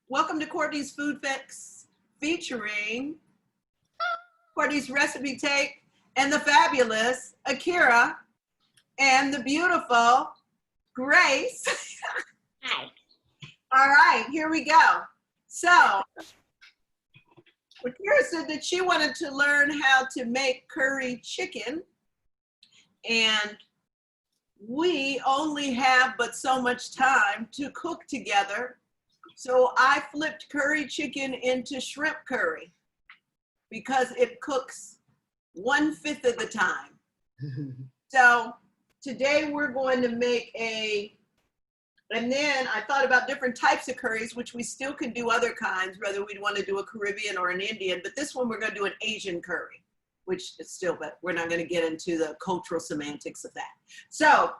Welcome to Courtney's Food Fix, featuring Courtney's recipe tape and the fabulous Akira and the beautiful Grace. Hi. All right, here we go. So, Akira said that she wanted to learn how to make curry chicken, and we only have but so much time to cook together. So I flipped curry chicken into shrimp curry because it cooks 1/5 of the time. So today we're going to make and then I thought about different types of curries, which we still can do other kinds, whether we'd want to do a Caribbean or an Indian, but this one we're going to do an Asian curry, which is still, but we're not going to get into the cultural semantics of that. So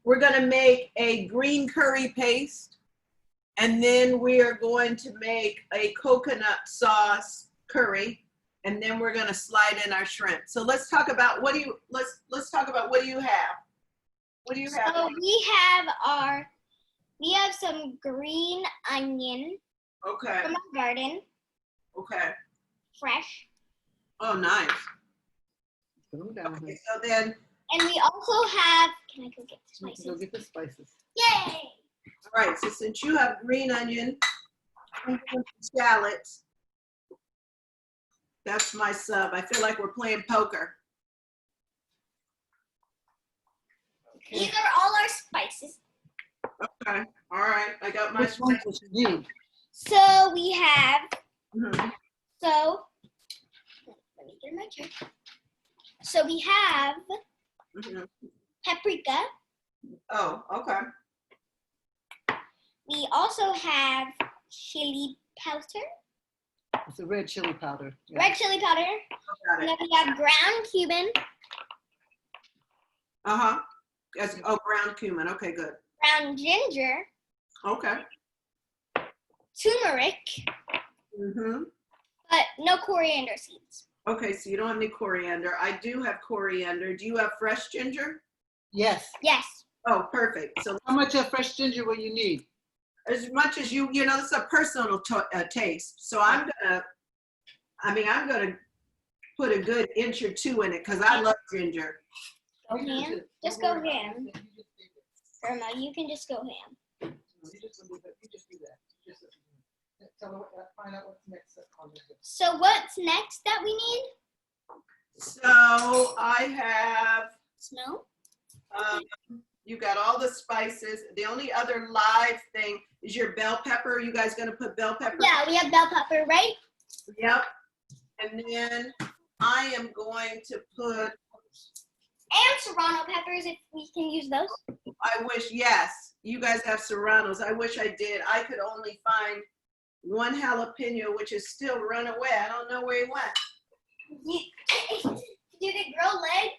we're going to make a green curry paste, and then we are going to make a coconut sauce curry, and then we're going to slide in our shrimp. So let's talk about let's talk about what do you have? What do you have? So we have some green onion Okay. from our garden, Okay. fresh. Oh, nice. Okay, so then, And we also have, can I go get the spices? Go get the spices. Yay! all right, so since you have green onion, and shallots, that's my sub. I feel like we're playing poker. These are all our spices. Okay, all right, I got my Which ones spices. you need? So we have, Mhm. let me get my chart. So we have Mhm. paprika. Oh, okay. We also have chili powder, It's a red chili powder. Yeah. red chili powder. Got And it. then we have ground cumin, Uh-huh. Yes, oh, ground cumin. Okay, good. ground ginger, Okay. turmeric, Mm-hmm. but no coriander seeds. Okay, so you don't have any coriander. I do have coriander. Do you have fresh ginger? Yes. Yes. Oh, perfect. So How much of fresh ginger will you need? as much as you know, it's a personal taste. So I'm gonna put a good inch or two in it because I love ginger. Go ham. Just go ham. Irma, you can just go ham. You just do that. Tell her find out what's next on the list. So what's next that we need? So I have, Snow? you got all the spices. The only other live thing is your bell pepper. You guys gonna put bell pepper? Yeah, we have bell pepper, right? Yep. And then I am going to put, And serrano peppers, if we can use those. I wish, yes, you guys have serranos. I wish I did. I could only find one jalapeno, which is still run away. I don't know where he went. Did it grow legs?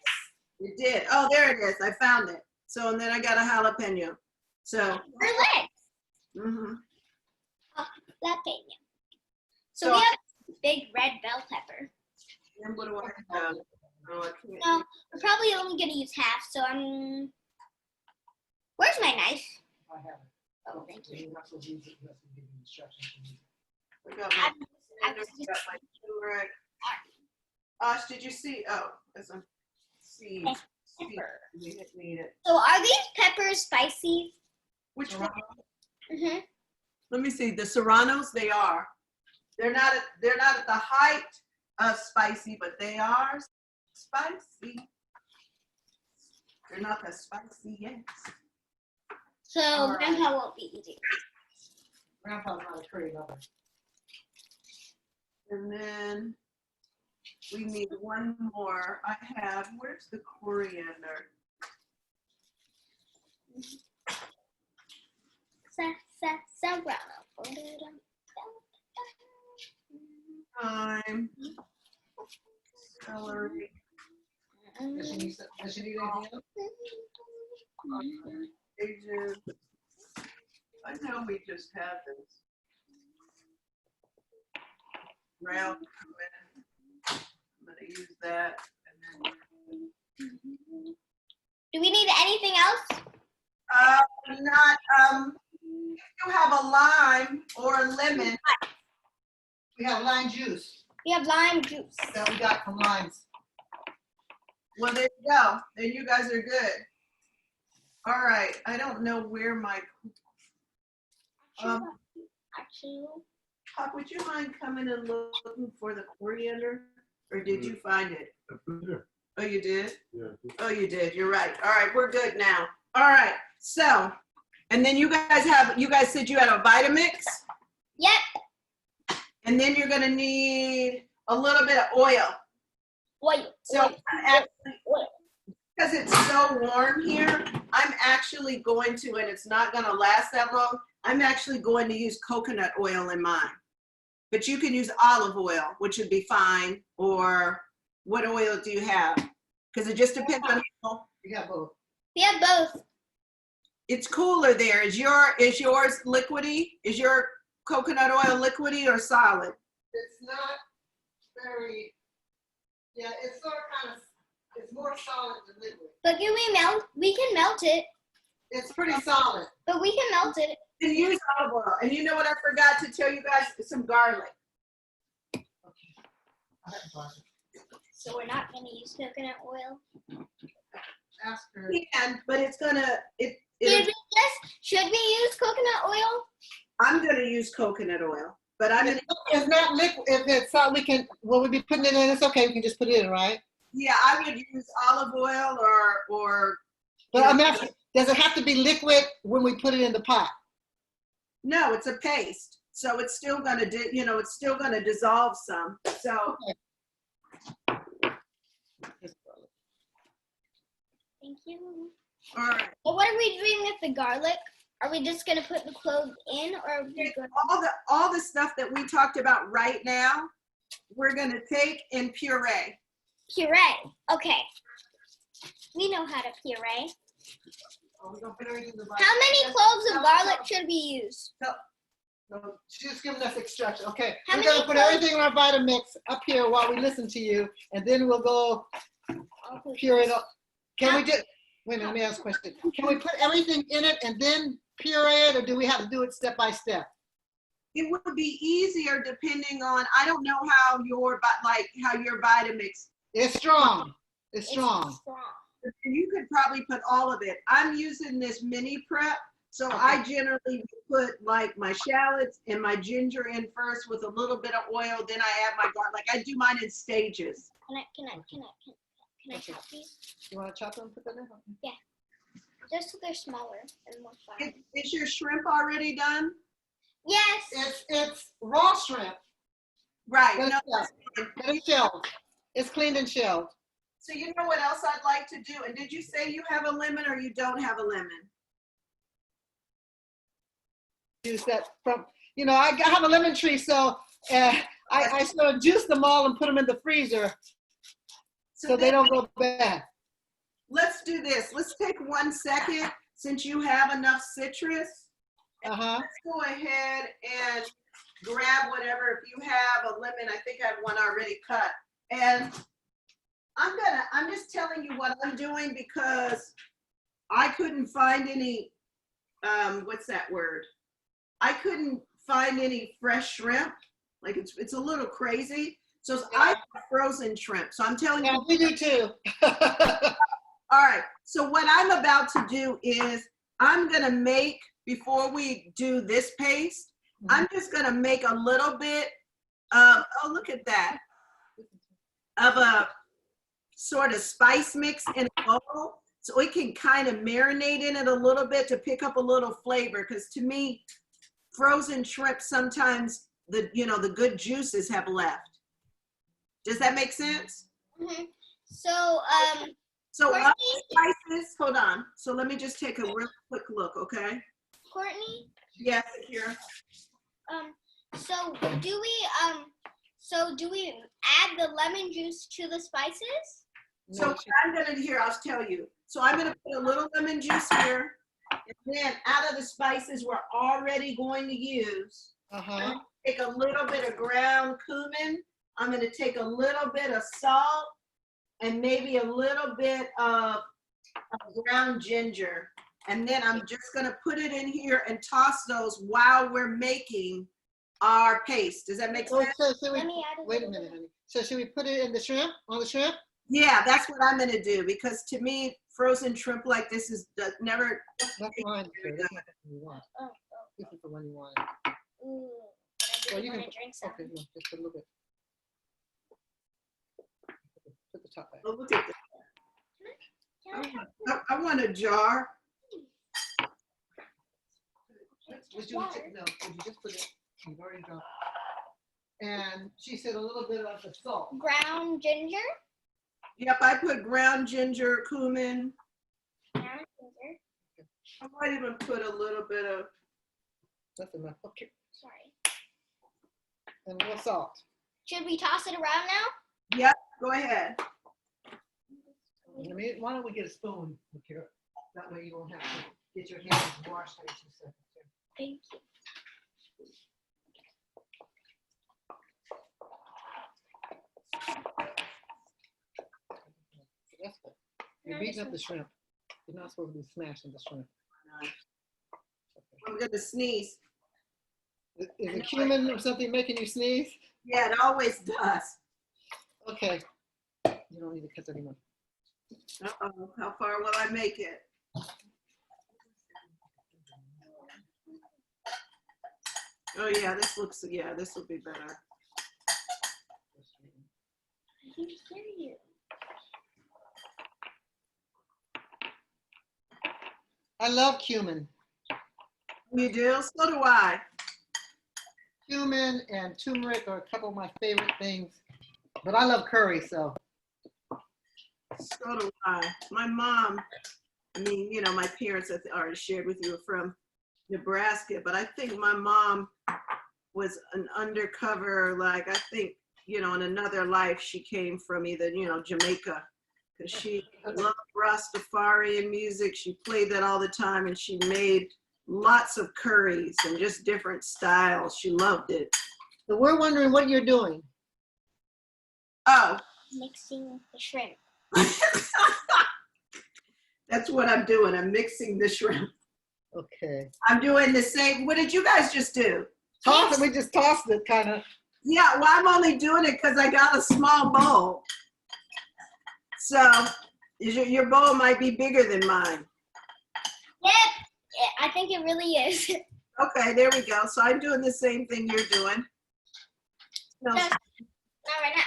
It did. Oh, there it is. I found it. So, and then I got a jalapeno. So, Or legs? mm-hmm. Jalapeno. So So, we have big red bell pepper. and what do I have? Oh, I can't. No, we're probably only gonna use half, so I'm. Where's my knife? I have it. Oh, thank you. You have to use it. You have to give you instructions to use it. I got my, got my turmeric. Ash, did you see? Oh, there's some seeds. Pepper. We didn't need it. So are these peppers spicy? Which one? Mm-hmm. Let me see. The serranos, they are. They're not at the height of spicy, but they are spicy. They're not that spicy yet. So All right. Grandpa won't be eating. Grandpa's not a curry lover. And then we need one more. I have, where's the coriander? Serrano. Thyme, celery. Does she need anything else? Asian. I know we just had this. Ground cumin. I'm gonna use that. And then Do we need anything else? not you have a lime or a lemon, We have lime juice We have lime juice. that we got from limes. well, there you go. Then you guys are good. All right. I don't know where my, Actually, Pop, would you mind coming and looking for the coriander? Or did you find it? Oh, you did? Yeah. Oh, you did. You're right. All right. We're good now. All right. So, and then you guys said you had a Vitamix? yep. And then you're gonna need a little bit of oil. Oil. So oil, I'm actually, oil. because it's so warm here, I'm actually going to, and it's not gonna last that long, I'm actually going to use coconut oil in mine. But you can use olive oil, which would be fine, or what oil do you have? Because it just depends on how, We got both. We have both. it's cooler there. Is yours liquidy? Is your coconut oil liquidy or solid? It's not very, yeah, it's sort of kind of, it's more solid than liquid. But can we melt? We can melt it. It's pretty solid. But we can melt it. And use olive oil. And you know what I forgot to tell you guys? Some garlic. Okay. I have garlic. So we're not gonna use coconut oil. Ask her. And but it's gonna Should we use coconut oil? I'm gonna use coconut oil, but I'm gonna It's not liquid. If it's solid, we can. When we be putting it in, it's okay. We can just put it in, right? I would use olive oil or But I'm asking, does it have to be liquid when we put it in the pot? no, it's a paste. So it's still gonna it's still gonna dissolve some. So Thank you. all right. Well, what are we doing with the garlic? Are we just gonna put the cloves in, or are we gonna... All the stuff that we talked about right now, we're gonna take and puree. Puree. Okay. We know how to puree. Are we gonna put everything in the pot? How many cloves of garlic should we use? No, she's just giving us instructions. Okay, How we're many gonna put cloves? everything in our Vitamix up here while we listen to you, and then we'll go I'll put pure it up. Can How- we just, wait a minute, let me ask a question. Can we put everything in it and then puree it, or do we have to do it step by step? It would be easier depending on, I don't know how your Vitamix. It's strong. It's It's strong. You could probably put all of it. I'm using this mini prep, so I generally put like my shallots and my ginger in first with a little bit of oil. Then I add my garlic. I do mine in stages. Can I chop these? You wanna chop them and put that in? Just so they're smaller and more fine. Is your shrimp already done? Yes. It's raw shrimp, Right. but No, it's shelled. It's cleaned and shelled. so you know what else I'd like to do? And did you say you have a lemon or you don't have a lemon? Juice that from, I have a lemon tree, so I sort of juice them all and put them in the freezer so they don't go bad. Let's do this. Let's take 1 second since you have enough citrus. Uh-huh. Let's go ahead and grab whatever. If you have a lemon, I think I have one already cut. And I'm just telling you what I'm doing because I couldn't find any, what's that word? I couldn't find any fresh shrimp. Like it's a little crazy. So I have frozen shrimp. So I'm telling Yeah, you. we do too. All right. So what I'm about to do is I'm going to make, before we do this paste, I'm just going to make a little bit of, oh, look at that, of a sort of spice mix in a bowl. So we can kind of marinate in it a little bit to pick up a little flavor. Because to me, frozen shrimp, sometimes the good juices have left. Does that make sense? Mm-hmm. So, So Courtney? spices, hold on. So let me just take a real quick look, okay? Courtney, Yes, here. so do we add the lemon juice to the spices? So what I'm gonna do here, I'll tell you. So I'm gonna put a little lemon juice here, and then out of the spices we're already going to use, I'm Uh-huh. gonna take a little bit of ground cumin. I'm gonna take a little bit of salt and maybe a little bit of ground ginger. And then I'm just gonna put it in here and toss those while we're making our paste. Does that make sense? So should we, Let me add a wait a little minute, bit. honey. So should we put it in the shrimp, on the shrimp? Yeah, that's what I'm gonna do, because to me, frozen shrimp like this is never. That's mine, sir. That's not the one you want. Oh, This is the one you want. ooh. I Well, really you want can, to drink some. okay, no, just a little bit. Put the top back. Oh, look at Can I have that. I want a jar. Would you, no, would you just put it, you've already dropped. And she said a little bit of the salt. ground ginger? Yep, I put ground ginger, cumin. Ground ginger. I might even put a little bit of. That's enough. Okay. Sorry. And more salt. Should we toss it around now? Yep, go ahead. I mean, why don't we get a spoon, Akira? That way you don't have to get your hands washed every 2 seconds. Thank you. That's good. You're beating up the shrimp. You're not supposed to be smashing the shrimp. I'm gonna sneeze. Is the cumin or something making you sneeze? Yeah, it always does. Okay. You don't need to cut anymore. Uh-oh, how far will I make it? Oh yeah, this will be better. I can hear you. I love cumin. You do? So do I. Cumin and turmeric are a couple of my favorite things. But I love curry, so. So do I. My mom, I mean, you know, my parents, I already shared with you, are from Nebraska, but I think my mom was an undercover, like, I think, you know, in another life, she came from either, you know, Jamaica, because she loved Rastafarian music. She played that all the time, and she made lots of curries and just different styles. She loved it. So we're wondering what you're doing. Oh. Mixing the shrimp. That's what I'm doing. I'm mixing the shrimp. Okay. I'm doing the same. What did you guys just do? Toss it. We just tossed it, kind of. Yeah, well, I'm only doing it because I got a small bowl. So your bowl might be bigger than mine. Yep. I think it really is. Okay, there we go. So I'm doing the same thing you're doing. No, Not right now.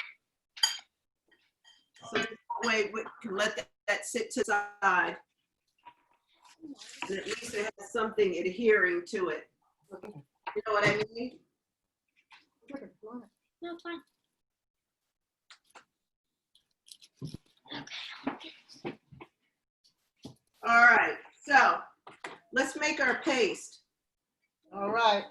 so this way we can let that sit to the side. And at least it has something adhering to it. You know what I mean? No, it's fine. All right, so let's make our paste. All right.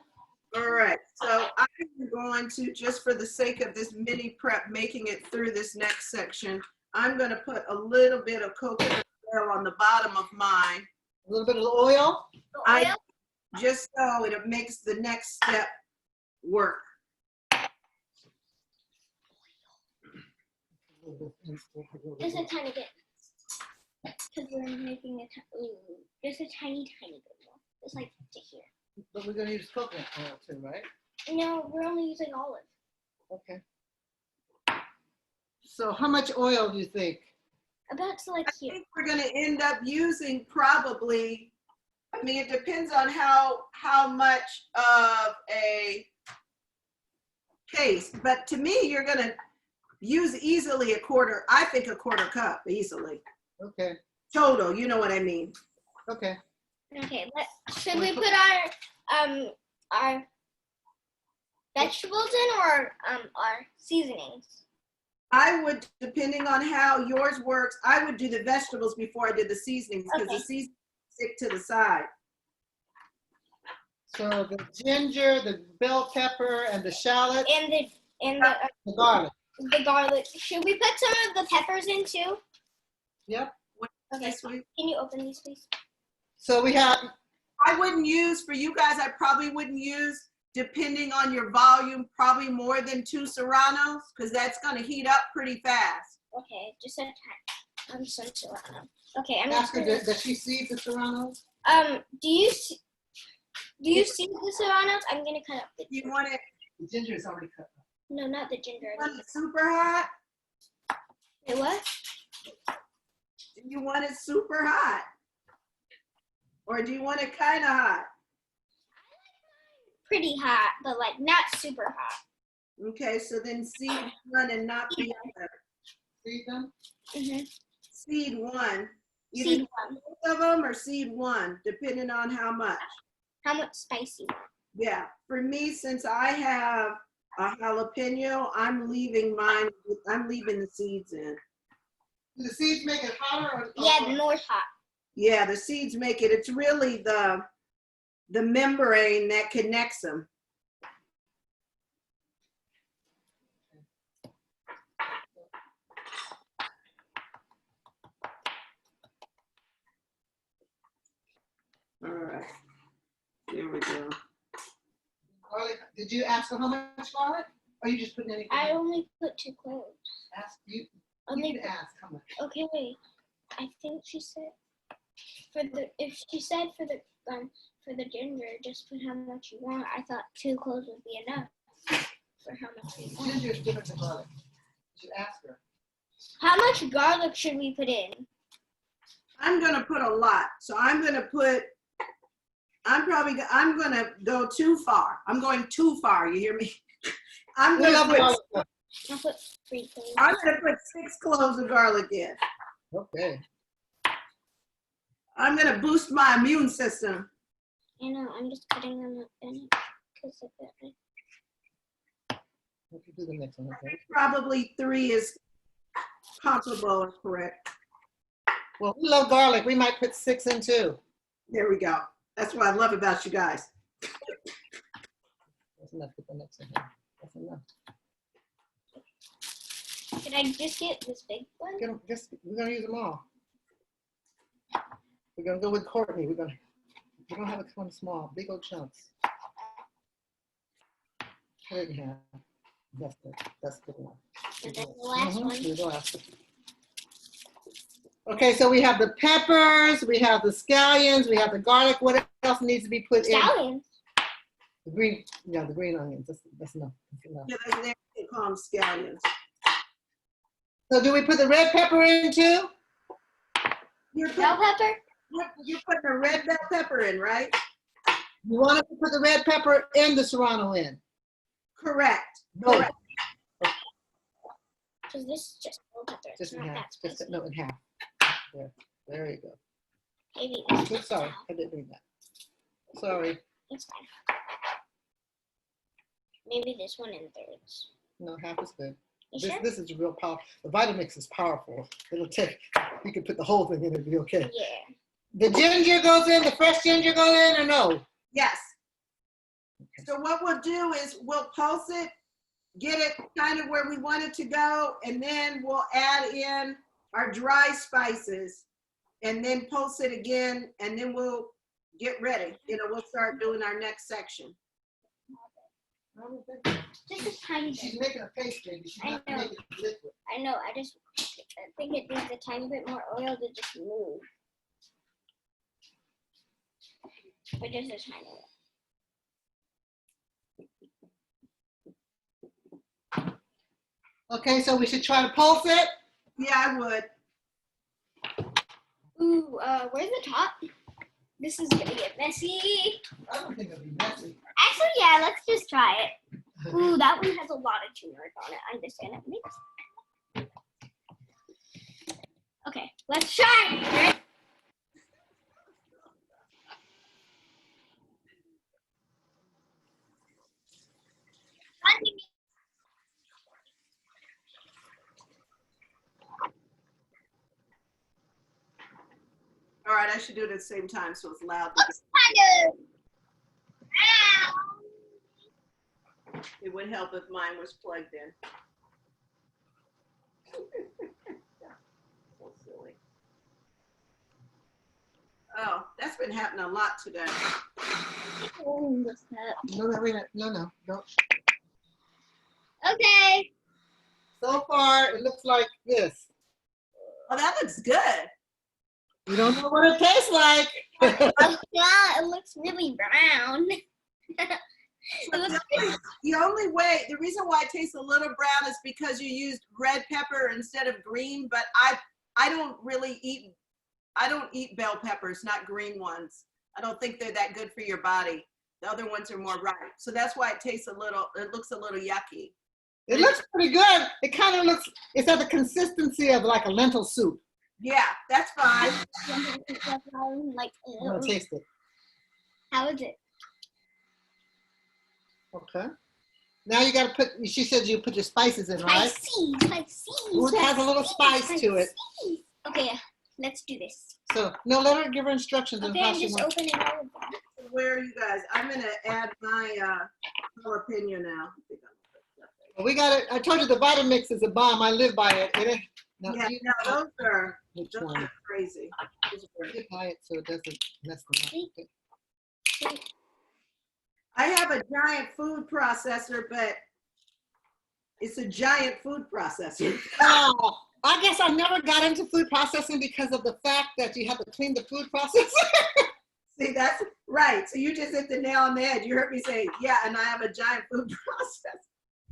All right, so I'm going to, just for the sake of this mini prep, making it through this next section, I'm going to put a little bit of coconut oil on the bottom of mine. A little bit of oil. Just so it makes the next step work. Just a tiny bit. Because we're making just a tiny bit more. Just like to here. But we're going to use coconut oil too, right? No, we're only using olive. Okay. So how much oil do you think? About to like I here. think we're going to end up using probably, I mean, it depends on how much of a paste. But to me, you're going to use easily a quarter cup easily. Okay. Total, you know what I mean. Okay. Okay, should we put our vegetables in or our seasonings? I would, depending on how yours works, I would do the vegetables before I did the seasonings, because the seasonings stick to the side. So the ginger, the bell pepper, and the shallot, And the garlic. The garlic. Should we put some of the peppers in too? Yep. Okay. Can you open these, please? So we have. I wouldn't use, for you guys, I probably wouldn't use, depending on your volume, probably more than 2 serranos, because that's going to heat up pretty fast. Okay, just a tiny. Some serrano. Okay, I'm Ask her, gonna. does she see the serranos? Do you see the serranos? I'm gonna cut up the You ginger. want it, The ginger is already cut up. No, not the ginger. you want it super hot? Wait, what? Do you want it super hot? Or do you want it kind of hot? Pretty hot, but like not super hot. Okay, so then seed one and not the other. See them? Seed one. Either Seed one. both of them or seed one, depending on how much. How much spicy? Yeah, for me, since I have a jalapeno, I'm leaving the seeds in. Do the seeds make it hotter or? Yeah, more hot. Yeah, the seeds make it, it's really the membrane that connects them. All right, there we go. Garlic, did you ask her how much garlic? Or you just putting anything? I in? only put 2 cloves. Ask you. You Only need to ask how much. Okay, wait. I think she said if she said for the ginger, just put how much you want. I thought 2 cloves would be enough for how much we want. Ginger is different than garlic. You should ask her. How much garlic should we put in? I'm gonna put a lot, so I'm gonna go too far. I'm going too far, you hear me? I'm We love gonna garlic. I'll put 3 cloves. I'm gonna put 6 cloves of garlic in. Okay. I'm gonna boost my immune system. I know, I'm just cutting them up in because of that. Let me do the next one, okay? Probably 3 is comparable and correct. Well, we love garlic. We might put 6 in too. There we go. That's what I love about you guys. That's enough. Put the next one. That's enough. Should I just get this big one? We're gonna use them all. We're gonna go with Courtney. We're gonna have it come small, big old chunks. Cut it in half. That's good. That's good one. And then the last one. The last. Okay, so we have the peppers, we have the scallions, we have the garlic. What else needs to be put in? Scallions. The green, yeah, the green onions. That's enough. That's enough. Yeah, they call them scallions. So do we put the red pepper in too? You're Bell pepper? putting a red bell pepper in, right? You want us to put the red pepper and the serrano in? Correct. No, Correct. Because this is just bell pepper. It's just in not half. that Just spicy. no, in half. There you go. Maybe this Oops, sorry, I didn't mean that. Sorry. It's fine. Maybe this one in thirds. No, half is good. You sure? This is real powerful. The Vitamix is powerful. It'll take, you can put the whole thing in, it'll be okay. Yeah. The ginger goes in, the fresh ginger goes in, or no? Yes. So what we'll do is we'll pulse it, get it kind of where we want it to go, and then we'll add in our dry spices and then pulse it again, and then we'll get ready. We'll start doing our next section. Just a tiny She's bit. making a paste, baby. She's not I know. making it liquid. I know. I think it needs a tiny bit more oil to just move. But just a tiny bit. Okay, so we should try to pulse it. Yeah, I would. Ooh, where's the top? This is gonna get messy. I don't think it'll be messy. Actually, yeah, let's just try it. Ooh, that one has a lot of turmeric on it. I understand it makes. Okay, let's try it. Ready? All right, I should do it at the same time so it's loud. Looks kind of. Ow. It would help if mine was plugged in. So silly. Oh, that's been happening a lot today. Oh, what's that? No, wait a minute. No, don't. Okay. So far, it looks like this. Oh, that looks good. You don't know what it tastes like. Oh, yeah, it looks really brown. It looks The reason why it tastes a little brown is because you used red pepper instead of green, but I don't eat bell peppers, not green ones. I don't think they're that good for your body. The other ones are more ripe. So that's why it looks a little yucky. It looks pretty good. It kind of looks, it's at the consistency of like a lentil soup. Yeah, that's fine. like, I'm gonna taste it. how is it? Okay. Now you gotta put, she said you put your spices in, right? Spicy. Ooh, it has a little spice to it. Okay, let's do this. So, no, let her give her instructions on Okay, how I'm she just wants. opening all of them. Where are you guys? I'm gonna add my jalapeno now. Well, we got it. I told you the Vitamix is a bomb. I live by it. No, Yeah, you- no, those are which one? crazy. Those are great. You buy it so it doesn't mess them up. I have a giant food processor, but it's a giant food processor. Oh, I guess I never got into food processing because of the fact that you have to clean the food processor. See, that's right. So you just hit the nail on the head. You heard me say, yeah, and I have a giant food processor.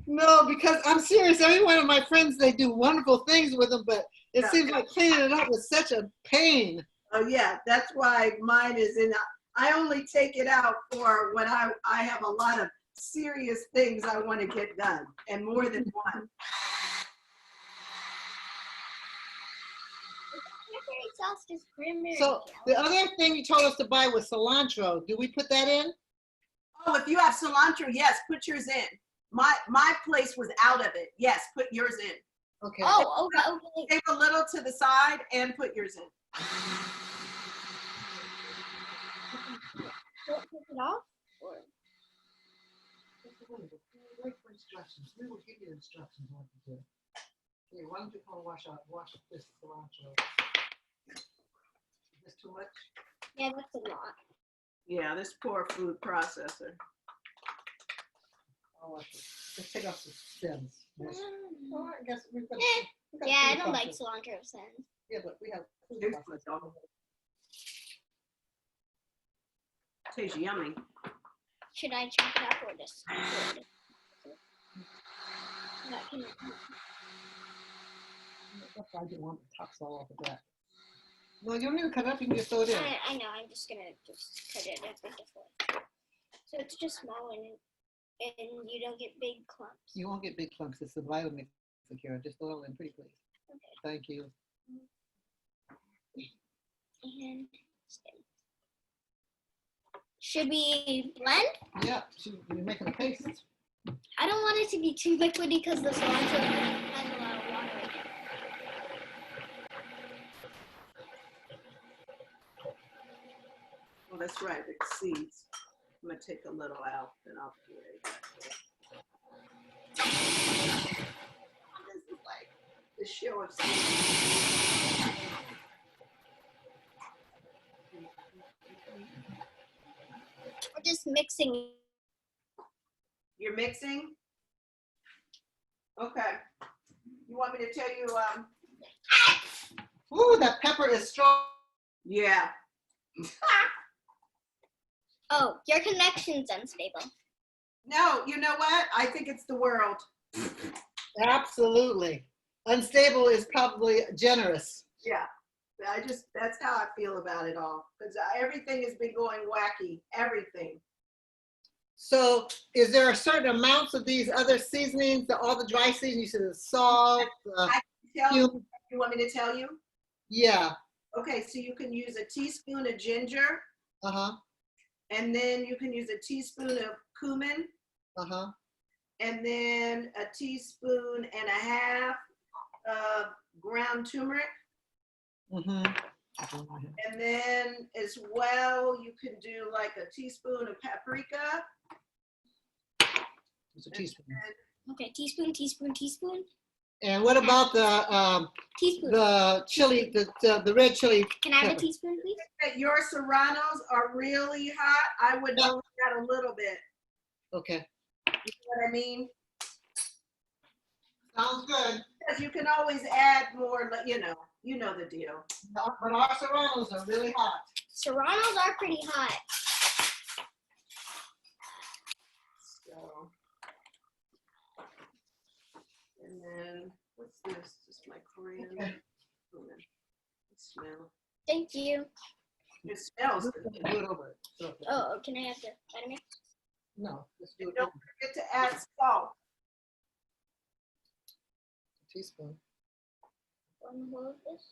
No, because I'm serious. Every one of my friends, they do wonderful things with them, but it Yeah. seems like cleaning it up is such a pain. Oh yeah, that's why mine is in. I only take it out for when I have a lot of serious things I want to get done, and more than one. Cranberry sauce is cranberry So the other thing you told us to buy was cilantro. Do we put that in? Oh, if you have cilantro, yes, put yours in. My place was out of it. Yes, put yours in. Okay. Oh, okay. Take a little to the side and put yours in. Don't take it off? Or? Wait for instructions. We will give you instructions on what to do. Okay, why don't you come wash this cilantro? Is this too much? Yeah, that's a lot. Yeah, this poor food processor. Oh, let's take off the stems. Yes. Oh, I guess we've got. Yeah, I don't like cilantro scent. Yeah, but we have. Tastes yummy. Should I chop it up or just? That can. I didn't want the tops all off of that. No, you don't need to cut it up. You can just throw it in. I know. I'm just gonna cut it up into four. So it's just small and you don't get big clumps. You won't get big clumps. It's the Vitamix, Akira. Just throw it in pretty please. Okay. Thank you. And stem. Should we blend? Yeah, you're making a paste. I don't want it to be too liquidy because the cilantro has a lot of water in it. Well, that's right, the seeds. I'm gonna take a little out, then I'll do it. This is like the show of seeds. We're just mixing. You're mixing? Okay. You want me to tell you, Ooh, that pepper is strong. yeah. Oh, your connection's unstable. No, you know what? I think it's the world. Absolutely. Unstable is probably generous. Yeah. That's how I feel about it all. Because everything has been going wacky. Everything. So is there a certain amounts of these other seasonings, all the dry seasonings, you said the salt, I can tell you. cumin? You want me to tell you? Yeah. Okay, so you can use a teaspoon of ginger, Uh-huh. and then you can use a teaspoon of cumin, Uh-huh. and then a teaspoon and a half of ground turmeric. Mm-hmm. And then as well, you can do like a teaspoon of paprika. It's a teaspoon. Okay, teaspoon. And what about the Teaspoon. the chili, the red chili? Can I have a pepper? teaspoon, please? If your serranos are really hot, I would only add a little bit. Okay. You know what I mean? Sounds good. Because you can always add more, you know, You know the deal. But our serranos are really hot. Serranos are pretty hot. So, and then what's this? Just my coriander. Okay. Oh, man. It smells. Thank you. It smells good. Do it over it. So, Oh, can I have the vitamin? no, just do And it don't over forget to add salt. a teaspoon. One more of this.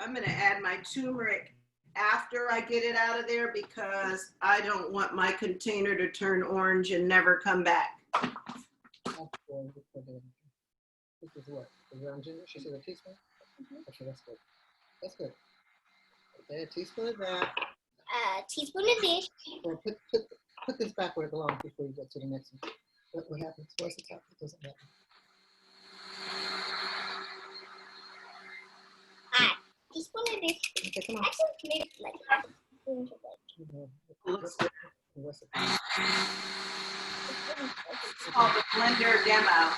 I'm gonna add my turmeric after I get it out of there because I don't want my container to turn orange and never come back. This is what? The ground ginger? She said a teaspoon? Okay, that's good. That's good. Okay, a teaspoon of that. Teaspoon of dish. Well, put this back where it belongs before you get to the next one. What happens? Where's the top? It doesn't matter. Teaspoon of dish. Okay, come on. Actually, maybe like half a teaspoon of like. Looks good. What's it? It's called the blender demo.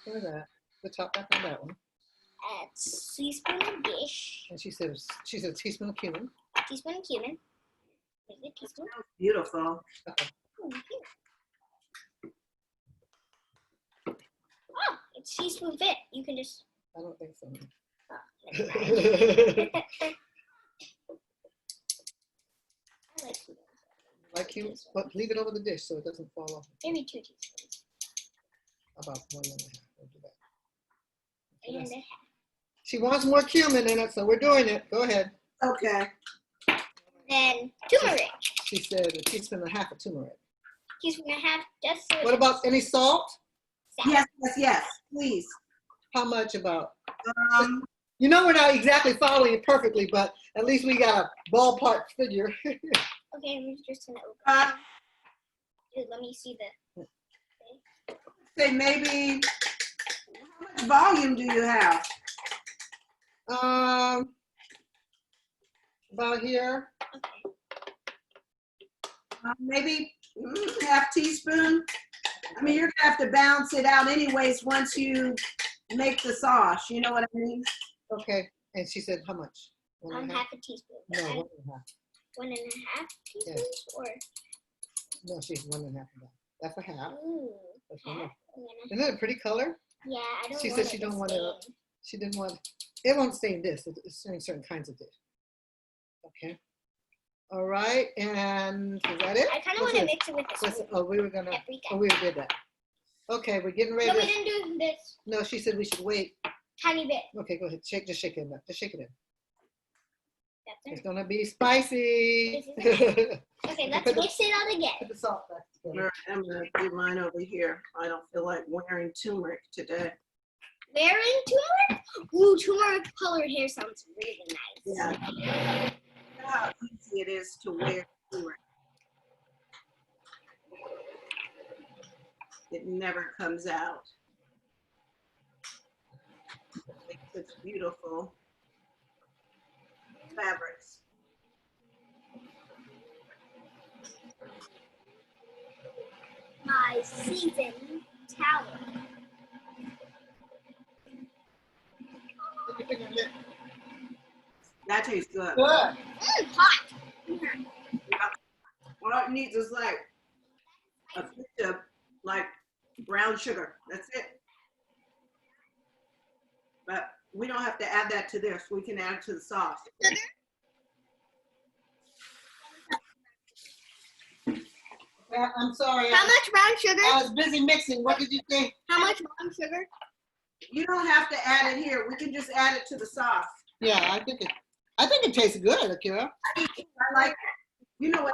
Look at that. The top back on that one. Teaspoon of dish. And she said a teaspoon of cumin. Teaspoon of cumin. Maybe a teaspoon. Beautiful. Oh, it's teaspoon fit. You can just. I don't think so. Oh, never mind. I like cumin. Like cumin, but leave it over the dish so it doesn't fall off. Maybe 2 teaspoons. About 1.5. We'll do that. And a Yes. half. She wants more cumin in it, so we're doing it. Go ahead. Okay. Then turmeric. She said a teaspoon and a half of turmeric. Teaspoon and a half. Just so What about any salt? Yes, yes, yes, please. How much about? Um, You know we're not exactly following it perfectly, but at least we got a ballpark figure. Okay, I'm just gonna open. uh, Dude, let me see the. say maybe, how much volume do you have? About here. Okay. Maybe half teaspoon. I mean, you're gonna have to balance it out anyways once you make the sauce. You know what I mean? Okay. And she said how much? 1.5? Half a teaspoon. No, 1.5. 1.5 teaspoons or. No, she's 1.5 of that. That's a half. Ooh. That's Half. 1.5. I'm gonna. Isn't that a pretty color? Yeah, I don't. She want said it she to don't want stain. it. She didn't want. It won't stain this. It's in certain kinds of dish. Okay. All right. And is that it? I kind of What's want to this? mix it with this. What's- oh, we were gonna. Paprika. Oh, we did that. Okay, we're getting ready. No, we to, didn't do this. no, she said we should wait. Tiny bit. Okay, go ahead. Just shake it in. Just shake it in. That's It's it. gonna be spicy. Okay, let's Put the- mix it all together. Put the salt back together. I'm gonna do mine over here. I don't feel like wearing turmeric today. Wearing turmeric? Ooh, turmeric colored hair sounds really nice. Yeah. You know how easy it is to wear turmeric. It never comes out. Makes such beautiful fabrics. My seasoned towel. Put your finger in it. That tastes good. Good. Hot. All it needs is like a pinch of like brown sugar. That's it. But we don't have to add that to this. We can add it to the sauce. I'm sorry. How much brown sugar? I was busy mixing. What did you think? How much brown sugar? You don't have to add it here. We can just add it to the sauce. Yeah, I think it tastes good, Akira. I like it. You know what?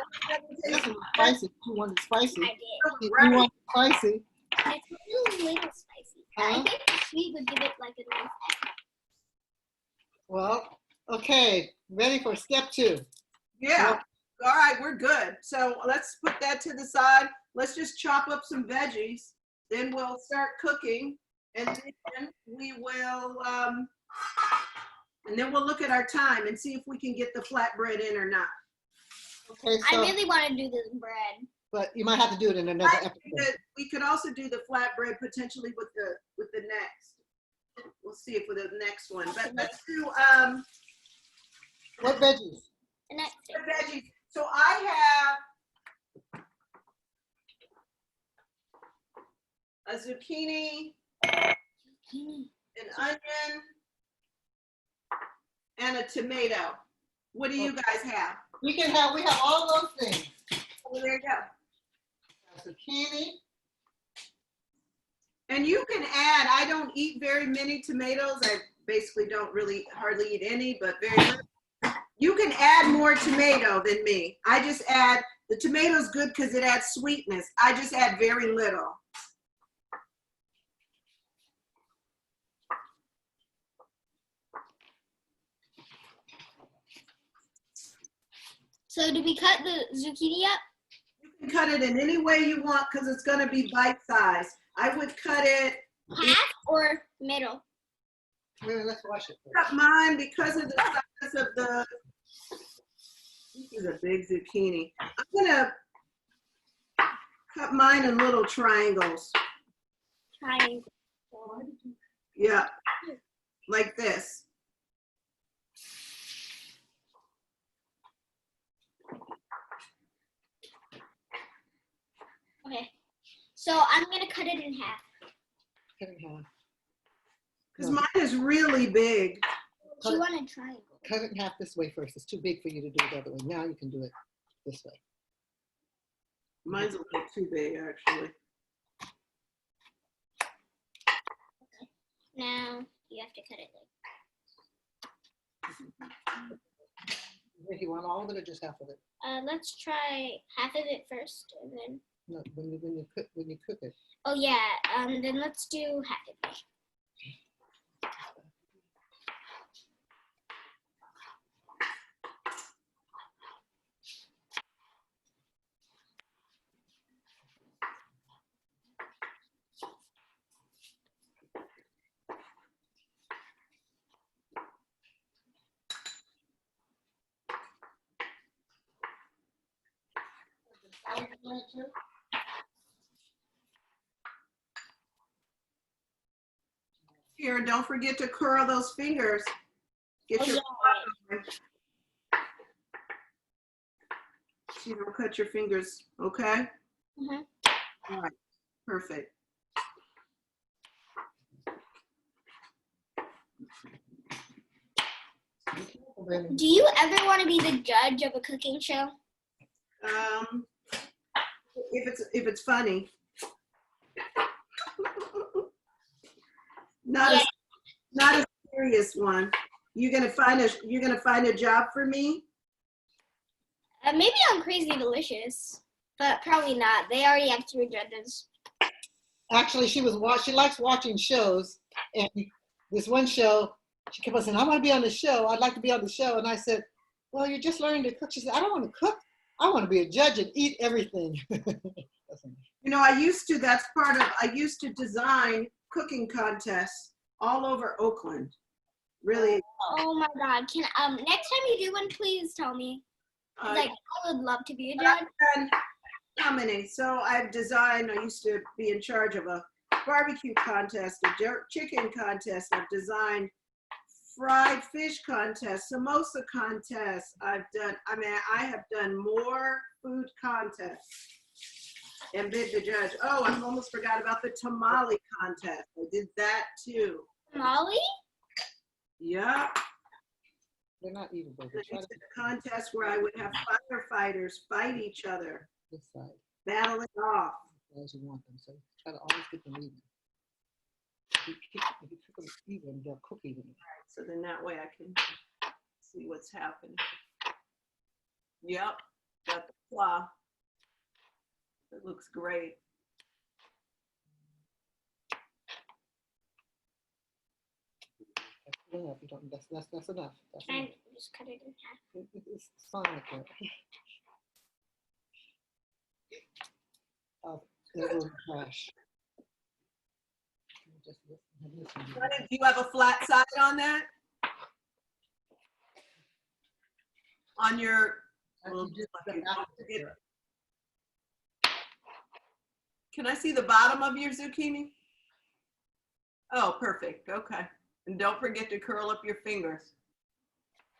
This is spicy. You want it spicy? I did. You want it spicy? It's a little spicy. Huh? I think the sweet would give it like a nice edge. Well, okay. Ready for step 2. Yeah. All right, we're good. So let's put that to the side. Let's just chop up some veggies. Then we'll start cooking, and then we will, and then we'll look at our time and see if we can get the flatbread in or not. Okay, I so, really want to do this bread. but you might have to do it in another episode. We could also do the flatbread potentially with the next. we'll see if with the next one. But let's do What veggies? The next the thing. veggies. So I have a zucchini, an onion, and a tomato. What do you guys have? We have all those things. Oh, there you go. Zucchini. And you can add, I don't eat very many tomatoes. I basically don't really hardly eat any, but very little. You can add more tomato than me. I just add, the tomato's good because it adds sweetness. I just add very little. So do we cut the zucchini up? You can cut it in any way you want because it's going to be bite-sized. I would cut it, Half or middle? Wait, let's wash it first. cut mine because of the size of the, this is a big zucchini. I'm going to cut mine in little triangles. Triangle. Yeah, like this. Okay. So I'm gonna cut it in half. Cut it in half. Because mine is really big. Do you want a triangle? Cut it in half this way first. It's too big for you to do it the other way. Now you can do it this way. Mine's a little too big, actually. Now you have to cut it like. If you want all of it or just half of it? Let's try half of it first, and then. No, when you cook it. Oh yeah. Then let's do half of it. Here, don't forget to curl those fingers. Get Oh, your yeah. so you don't cut your fingers, okay? Mhm. All right, perfect. Do you ever want to be the judge of a cooking show? If it's funny. Not Yeah. not a serious one. You're gonna find a job for me? Maybe on Crazy Delicious, but probably not. They already have 3 judges. Actually, she likes watching shows, and this one show, she kept on saying, "I want to be on the show. I'd like to be on the show." And I said, "Well, you're just learning to cook." She said, "I don't want to cook. I want to be a judge and eat everything." You know, I used to design cooking contests all over Oakland. Really, Oh my God! Can next time you do one, please tell me. uh, Like I would love to be a judge. and how many? So I used to be in charge of a barbecue contest, a jerk chicken contest. I've designed fried fish contests, samosa contests. I have done more food contests and been the judge. Oh, I almost forgot about the tamale contest. I did that too. Molly? Yeah. They're not eatable. I did a contest where I would have firefighters fight each other, This side, battle it off. as you want them. So try to always get them even. If you cook them even, they'll cook even. So then that way I can see what's happening. Yep, got the claw. It looks great. That's enough. You don't. That's enough. That's And enough. just cut it in half. It's fine like that. It will crash. Just listen. Do you have a flat side on that? On your, well, can I see the bottom of your zucchini? Oh, perfect. Okay. And don't forget to curl up your fingers.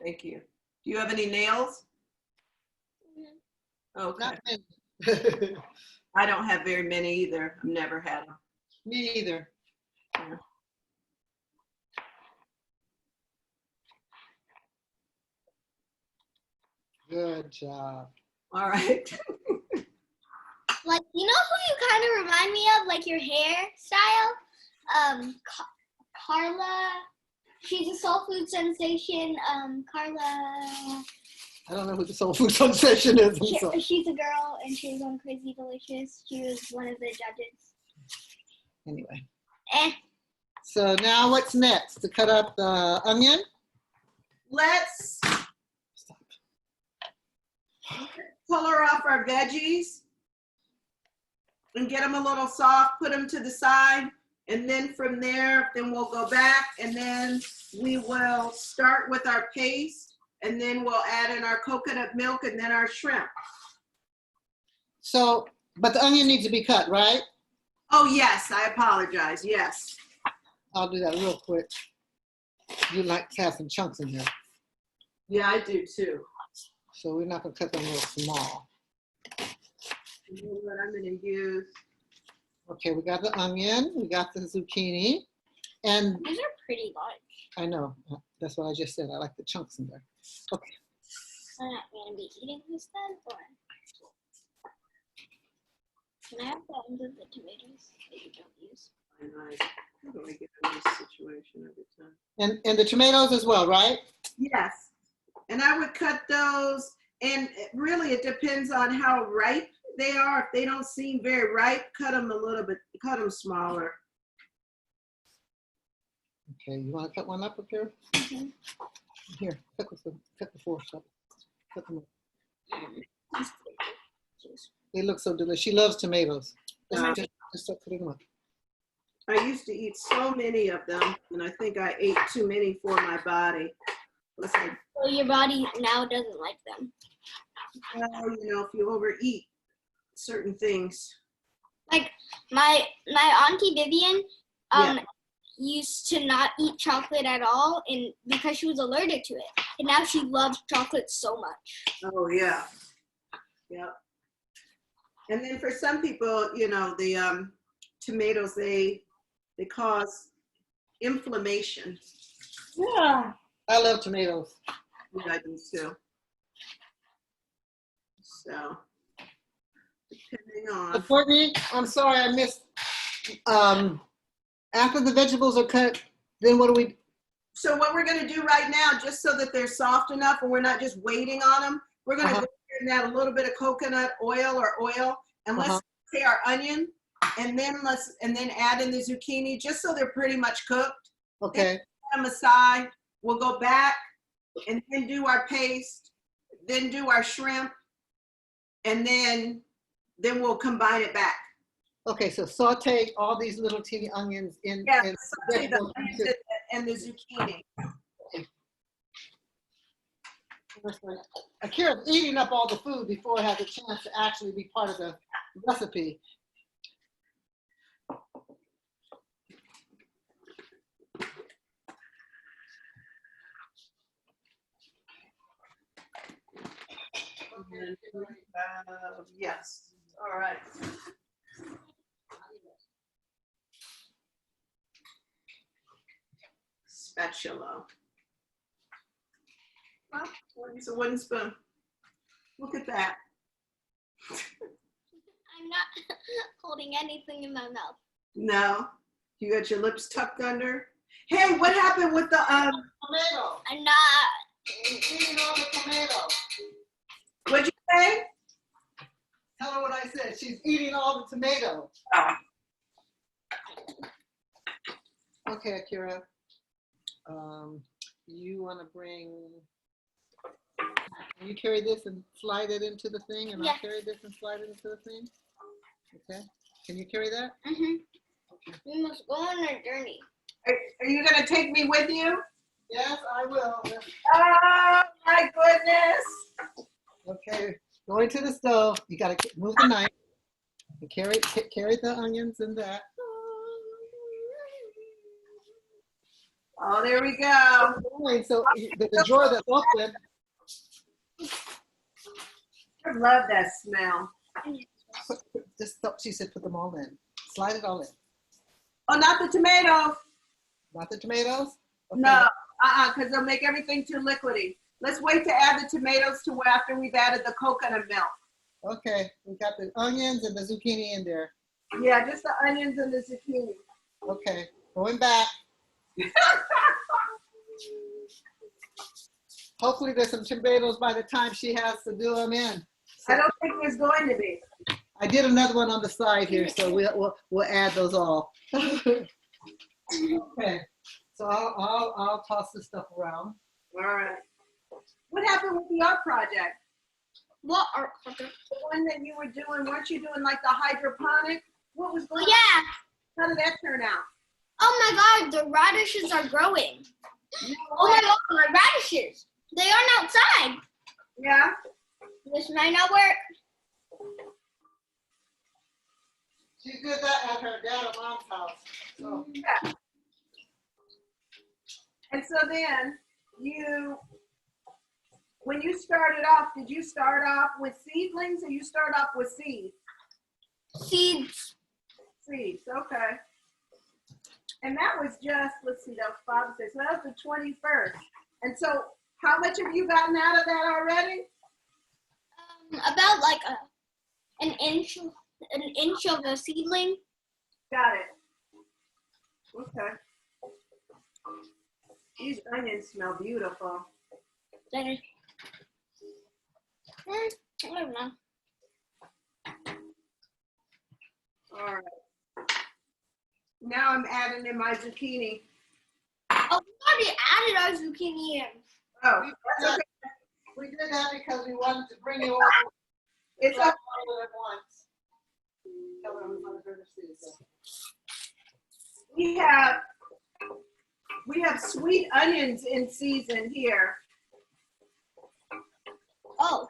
Thank you. Do you have any nails? Okay. Not many. I don't have very many either. I've never had them. Me either. Yeah. Good job. All right. Like, you know who you kind of remind me of, like your hairstyle? Carla. She's a soul food sensation. Carla. I don't know who the soul food sensation is. I'm sorry. She's a girl, and she was on Crazy Delicious. She was one of the judges. Anyway. Eh. So now what's next? To cut up the onion? Let's color off our veggies and get them a little soft, put them to the side. And then from there, then we'll go back and then we will start with our paste and then we'll add in our coconut milk and then our shrimp. So, but the onion needs to be cut, right? Oh, yes, I apologize, yes. I'll do that real quick. You like to have some chunks in there. Yeah, I do too. So we're not gonna cut them real small. You know what I'm gonna use? Okay, we got the onion, we got the zucchini, and These are pretty large. I know, that's what I just said. I like the chunks in there. Okay, I'm not going to be eating this then, or can I have the ends of the tomatoes that you don't use? How do I get in this situation every time? and the tomatoes as well, right? Yes, and I would cut those, and really it depends on how ripe they are. If they don't seem very ripe, cut them a little bit, cut them smaller. Okay, you want to cut one up here? Mm-hmm. Here, cut the fork up. Cut them up. They look so delicious. She loves tomatoes. Just start cutting them up. I used to eat so many of them, and I think I ate too many for my body. Listen, So your body now doesn't like them. well, you know, if you overeat certain things. Like my auntie Vivian, used to not eat chocolate at all, and because she was allergic to it, and now she loves chocolate so much. Oh yeah, yeah. And then for some people, you know, the tomatoes they cause inflammation. Yeah, I love tomatoes. Yeah, I do too. So, depending on. Courtney, I'm sorry I missed. After the vegetables are cut, then what do we? So what we're going to do right now, just so that they're soft enough and we're not just waiting on them, we're going to go in that a little bit of coconut oil or oil, and let's say our onion, and then add in the zucchini, just so they're pretty much cooked. Okay. Put them aside. We'll go back and then do our paste, then do our shrimp, and then we'll combine it back. Okay, so saute all these little teeny onions in. Yeah, in saute the onions and the zucchini. Akira's eating up all the food before it has a chance to actually be part of the recipe. Yes, all right. Spatula. Well, it's a wooden spoon. Look at that. I'm not holding anything in my mouth. No, you got your lips tucked under. Hey, what happened with the Tomato. I'm not. She's eating all the tomato. What'd you say? Tell her what I said. She's eating all the tomato. Oh. Okay, Akira. You want to bring? Can you carry this and slide it into the thing, and Yeah. I'll carry this and slide it into the thing. Okay. Can you carry that? Mhm. We must go on our journey. Are you gonna take me with you? Yes, I will. Oh my goodness! Okay. Going to the stove. You got to move the knife. And carry the onions and that. Oh, there we go. So the drawer that's open, I love that smell. she said put them all in. Slide it all in. Oh, not the tomatoes. Not the tomatoes? Okay. No, because they'll make everything too liquidy. Let's wait to add the tomatoes to after we've added the coconut milk. Okay, we got the onions and the zucchini in there. Yeah, just the onions and the zucchini. Okay, going back. Hopefully there's some tomatoes by the time she has to do them in. So I don't think there's going to be. I did another one on the side here, so we'll add those all. Okay, so I'll toss this stuff around. All right. What happened with the art project? What art project? The one that you were doing, weren't you doing like the hydroponic? What was going on? Yeah. How did that turn out? Oh my God, the radishes are growing. Oh my God, my radishes. They aren't outside. Yeah. This might not work. She did that at her dad and mom's house. So. Yeah. And so then when you started off, did you start off with seedlings or you start off with seeds? Seeds. Seeds, okay. And that was just, let's see, that was 5 6. So that was the 21st. And so how much have you gotten out of that already? About like an inch of a seedling. Got it. Okay. These onions smell beautiful. I don't know. All right. Now I'm adding in my zucchini. Oh, we already added our zucchini in. Oh, that's okay. We did that because we wanted to bring you all. It's all up. at once. Tell her we wanted her to see it. We have sweet onions in season here Oh.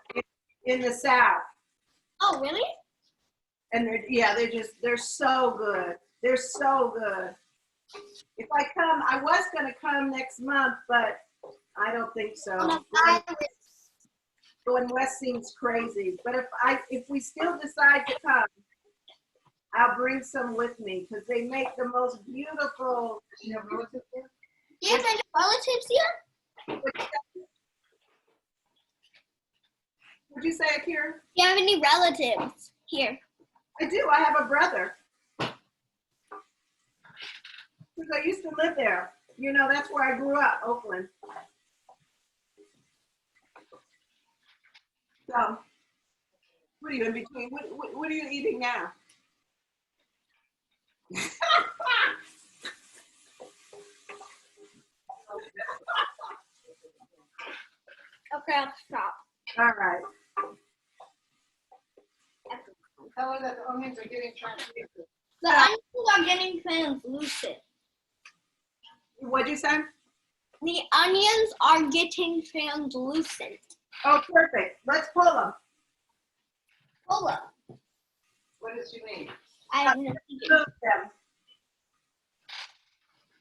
in the South. Oh, really? And they're so good. They're so good. If I come, I was gonna come next month, but I don't think so. Going west seems crazy. But if we still decide to come, I'll bring some with me because they make the most beautiful. You have relatives there? Do you have any relatives here? What'd you say, Akira? Do you have any relatives here? I do. I have a brother. Because I used to live there. You know, that's where I grew up, Oakland. So, what are you in between? What are you eating now? Okay, I'll stop. All right. Tell her that the onions are getting translucent. The onions are getting translucent. What'd you say? The onions are getting translucent. Oh, perfect. Let's pull them. Pull up. What does she mean? I have no idea. Move them.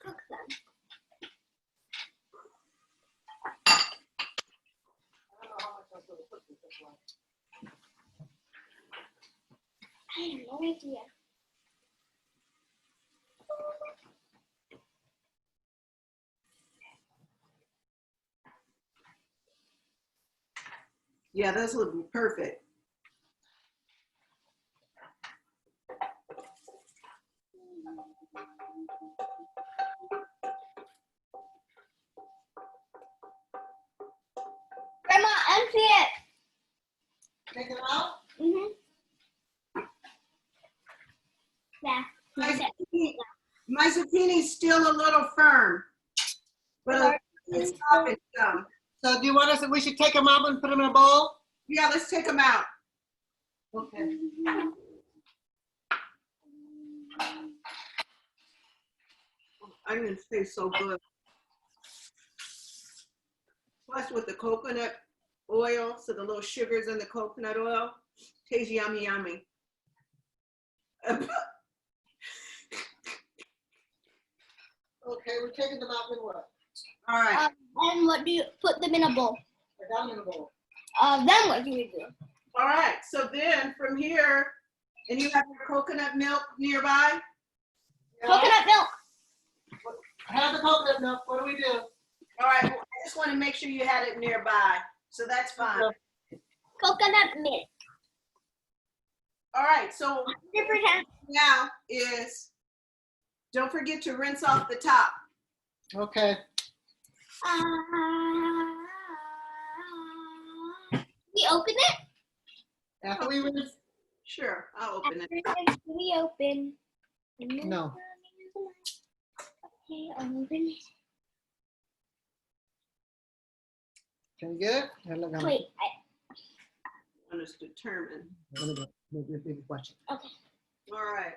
Cook them. I don't know how much I'm supposed to put this one. I have no idea. Yeah, those look perfect. Grandma, empty it. Take them out? Mhm. Yeah. My zucchini's still a little firm, but it's softened some. So do you want us, we should take them out and put them in a bowl? Yeah, let's take them out. Okay. Onions taste so good. Plus with the coconut oil, so the little sugars in the coconut oil, tastes yummy, yummy. Okay, we're taking them out in what? All right. And what do you put them in a bowl? I got them in a bowl. Then what do we do? All right. So then from here, and you have your coconut milk nearby? Yeah. Coconut milk. I have the coconut milk. What do we do? All right. Well, I just want to make sure you had it nearby. So that's fine. Coconut milk. All right. So 100%. now is, don't forget to rinse off the top. Okay. We open it? After we rinse. Sure, I'll open it. After we open. No. Okay, I'll open it. Can you get it? Here, look, Wait, I want us to determine. Watch it. okay. All right.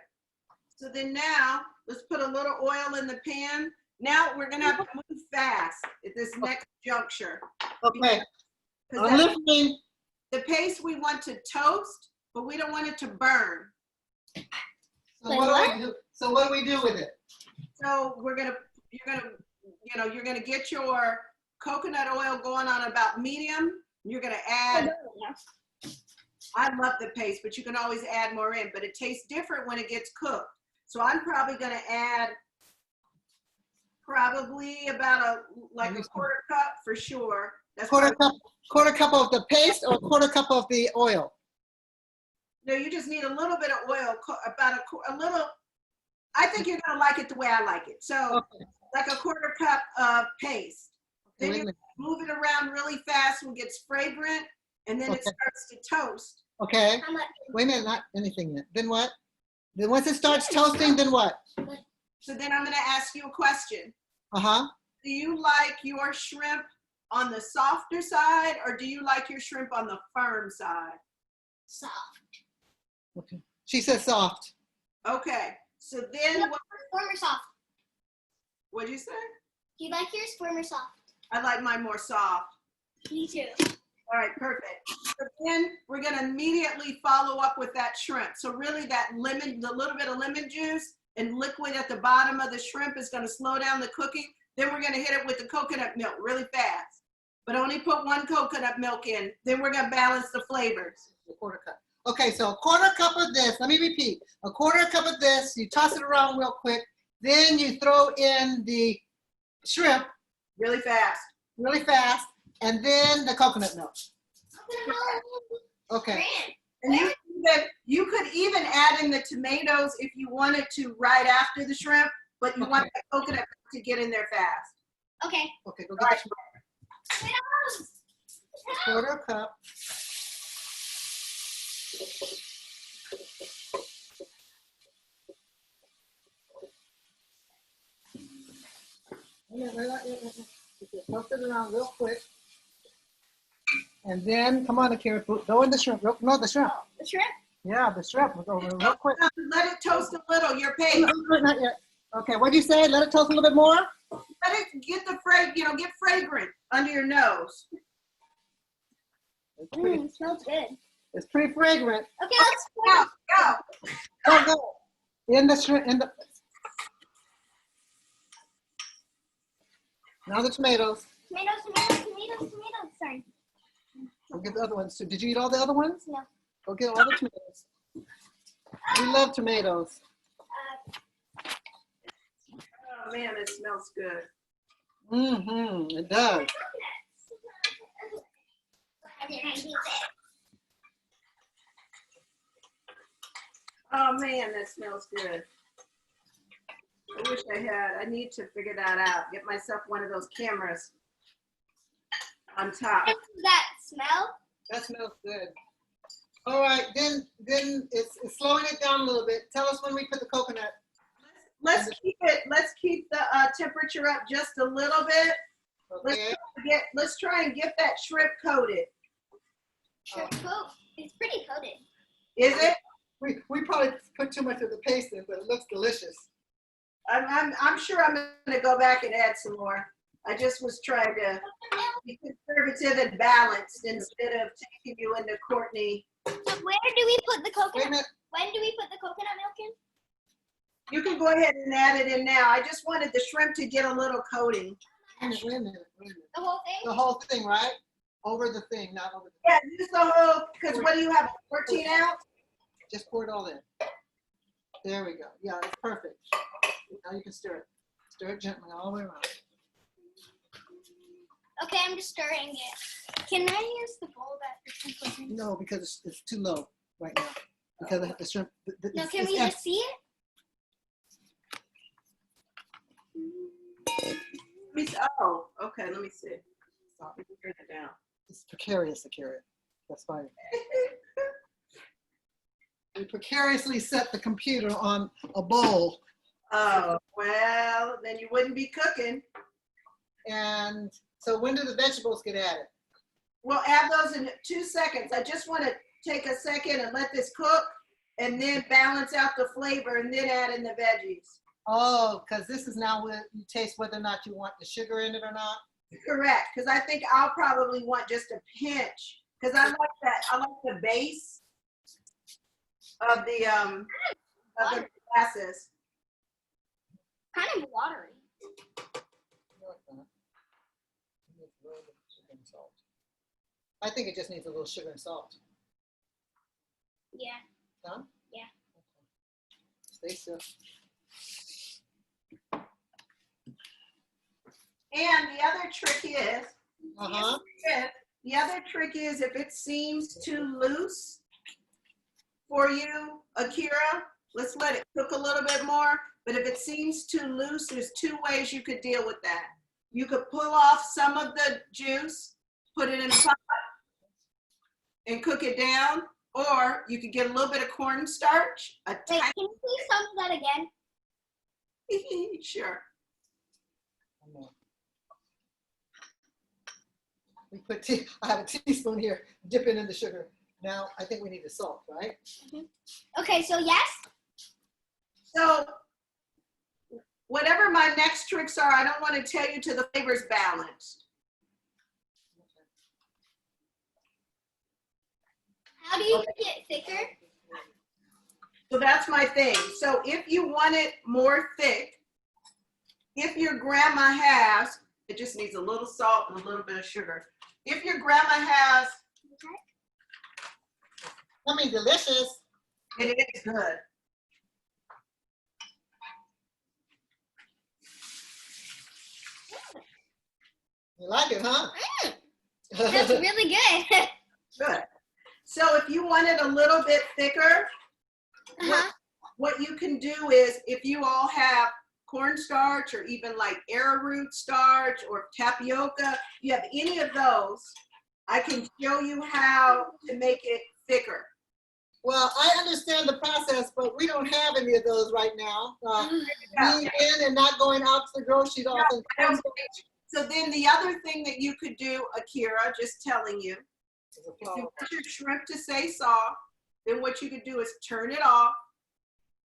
So then now, let's put a little oil in the pan. Now we're gonna have to move fast at this next juncture. Okay. 'Cause I'm listening. the paste we want to toast, but we don't want it to burn. So what do we do with it? So you're gonna get your coconut oil going on about medium. You're gonna add, I love the paste, but you can always add more in, but it tastes different when it gets cooked. So I'm probably gonna add probably about a quarter cup for sure. That's Quarter cup of the paste or quarter cup of the oil? No, you just need a little bit of oil, about a little. I think you're gonna like it the way I like it. So Okay. like a quarter cup of paste. Then Wait a you minute. move it around really fast when it gets fragrant, and then it Okay. starts to toast. Okay. How much? Wait a minute, not anything yet. Then what? Then once it starts toasting, then what? So then I'm gonna ask you a question. Uh-huh. Do you like your shrimp on the softer side, or do you like your shrimp on the firm side? Soft. Okay. She said soft. Okay, so Do you then like yours firm or soft? what'd you say? Do you like yours firm or soft? I like mine more soft. Me too. All right, perfect. So then we're gonna immediately follow up with that shrimp. So really that lemon, the little bit of lemon juice and liquid at the bottom of the shrimp is gonna slow down the cooking. Then we're gonna hit it with the coconut milk really fast. But only put one coconut milk in. Then we're gonna balance the flavors. A quarter cup. Okay, so a quarter cup of this. Let me repeat. A quarter cup of this. You toss it around real quick. Then you throw in the shrimp Really fast. really fast. And then the coconut milk. Okay. And you could even add in the tomatoes if you wanted to right after the shrimp, but you want the coconut to get in there fast. Okay. Okay, go All get right. the shrimp. Quarter cup. Toss it around real quick. And then, come on, Akira, throw in the shrimp. No, the shrimp. The shrimp? Yeah, the shrimp. We'll go real quick. Let it toast a little, your paste. Not yet. Okay, what'd you say? Let it toast a little bit more? Let it get get fragrant under your nose. It smells good. It's pretty fragrant. Okay, let's Go, go. Go. In the shrimp, now the tomatoes. Tomatoes. Sorry. Go get the other ones too. Did you eat all the other ones? No. Go get all the tomatoes. We love tomatoes. Oh man, it smells good. Mm-hmm, it does. Oh man, that smells good. I wish I need to figure that out. Get myself one of those cameras on top. Does that smell? That smells good. All right, then it's slowing it down a little bit. Tell us when we put the coconut. Let's keep the temperature up just a little bit. Okay. Let's try and get that shrimp coated. Shrimp coat. It's pretty coated. Is it? We probably put too much of the paste in, but it looks delicious. I'm sure I'm gonna go back and add some more. I just was trying to be conservative and balanced instead of taking you into Courtney. So where do we put the Wait a coconut? minute. When do we put the coconut milk in? You can go ahead and add it in now. I just wanted the shrimp to get a little coating. Wait a minute. The whole thing? The whole thing, right? Over the thing, not over the thing. Yeah, use the whole, because what do you have, 14 ounce? Just pour it all in. There we go. Yeah, it's perfect. Now you can stir it. Stir it gently all the way around. Okay, I'm just stirring it. Can I use the bowl that the shrimp was in? No, because it's too low right now. Because the shrimp. No, can we just see it? Oh, okay, let me see. Let me turn it down. It's precarious, Akira. That's fine. We precariously set the computer on a bowl. Oh, well, then you wouldn't be cooking. And so when do the vegetables get added? We'll add those in 2 seconds. I just want to take a second and let this cook and then balance out the flavor and then add in the veggies. Oh, because this is now where you taste whether or not you want the sugar in it or not. Correct, because I think I'll probably want just a pinch because I like that. I like the base of the molasses. Kind of watery. I think it just needs a little sugar and salt. Yeah. Huh? Yeah. Stay still. And the other trick is, Uh-huh. the other trick is if it seems too loose for you, Akira, let's let it cook a little bit more. But if it seems too loose, there's 2 ways you could deal with that. You could pull off some of the juice, put it in a pot, and cook it down. Or you could get a little bit of cornstarch. Wait, can you please tell me that again? Sure. We put I have a teaspoon here, dip it in the sugar. Now I think we need the salt, right? Okay, so yes? So whatever my next tricks are, I don't want to tell you till the flavor's balanced. How do you make it thicker? So that's my thing. So if you want it more thick, if your grandma has, it just needs a little salt and a little bit of sugar. If your grandma has, I mean, delicious. it is good. You like it, huh? That's really good. Good. So if you want it a little bit thicker, what you can do is if you all have cornstarch or even like arrowroot starch or tapioca, you have any of those, I can show you how to make it thicker. Well, I understand the process, but we don't have any of those right now. Being in and not going out to the grocery often. So then the other thing that you could do, Akira, just telling you, if you want your shrimp to stay soft, then what you could do is turn it off.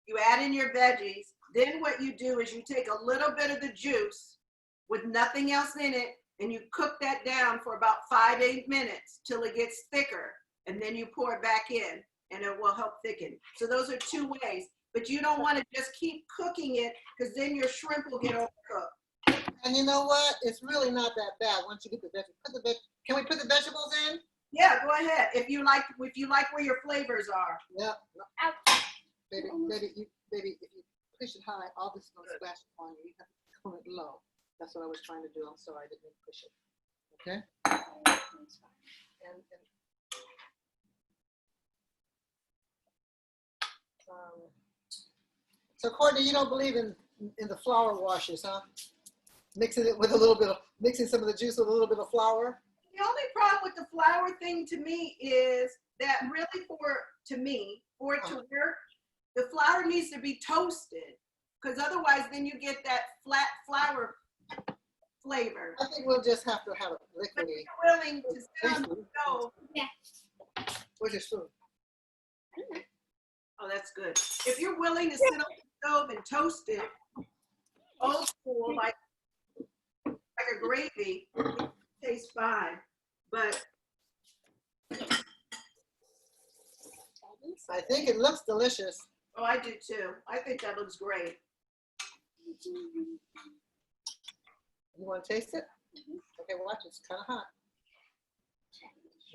You add in your veggies. Then what you do is you take a little bit of the juice with nothing else in it, and you cook that down for about 5 to 8 minutes till it gets thicker. And then you pour it back in, and it will help thicken. So those are 2 ways. But you don't want to just keep cooking it because then your shrimp will get overcooked. And you know what? It's really not that bad once you get the vegetables. Can we put the vegetables in? Yeah, go ahead. If you like where your flavors are. Yeah. Ouch. Baby, if you push it high, all this is going to splash on you. You have to come it low. That's what I was trying to do. I'm sorry, I didn't mean to push it. Okay? And so Courtney, you don't believe in the flour washers, huh? Mixing it with mixing some of the juice with a little bit of flour. The only problem with the flour thing to me is that really for it to work, the flour needs to be toasted because otherwise then you get that flat flour flavor. I think we'll just have to have it But liquidy. if you're willing to sit on the stove, Where's your spoon? oh, that's good. If you're willing to sit on the stove and toast it, old school, like a gravy, it tastes fine. But I think it looks delicious. Oh, I do too. I think that looks great. You want to taste it? Okay, watch. It's kind of hot.